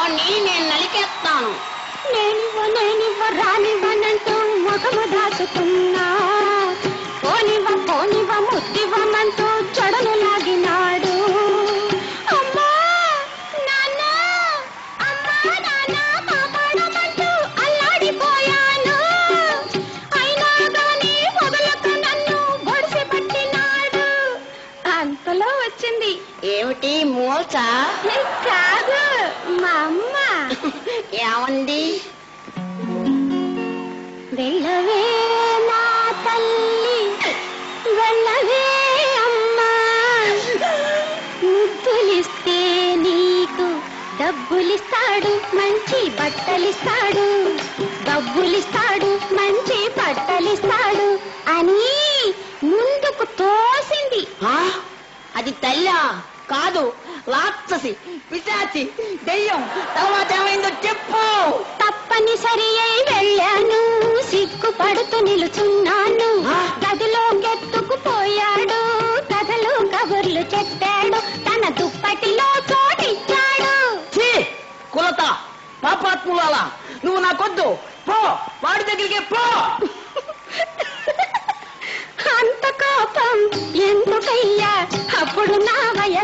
వాణ్ణి నేను నలికేస్తాను. నేనివ్వ రానివ్వనంటూ ముఖము దాచుకున్నా, పోనివ్వ ముద్దివ్వమంటూ చెడను లాగినాడు. అమ్మా నాన్న కాపాడమంటూ అల్లాడిపోయాను. అయినా గాని వదలక నన్ను బొడిసి పట్టినాడు. అంతలో వచ్చింది. ఏమిటి మూల్చ? కాదు, మా అమ్మ. ఏమండి? వెళ్ళవే నా తల్లి, వెళ్ళవే అమ్మా, ముద్దులిస్తే నీకు డబ్బులిస్తాడు, మంచి బట్టలిస్తాడు, డబ్బులిస్తాడు, మంచి బట్టలిస్తాడు అని ముందుకు తోసింది. అది తల్లా? కాదు, రాక్షసి, పిశాచి, దెయ్యం. తర్వాత ఏమైందో చెప్పు. తప్పనిసరి అయి వెళ్ళాను, సిగ్గుపడుతూ నిలుచున్నాను. గదిలో గెత్తుకుపోయాడు, కథలు కబుర్లు చెప్పాడు, తన దుప్పటిలో చోటిచ్చాడు. కులత, పాపాత్ములాలా, నువ్వు నాకొద్దు. పో, వాడి దగ్గరికి పో. అంత కోపం ఎందుకయ్యా, అప్పుడు నా వయసు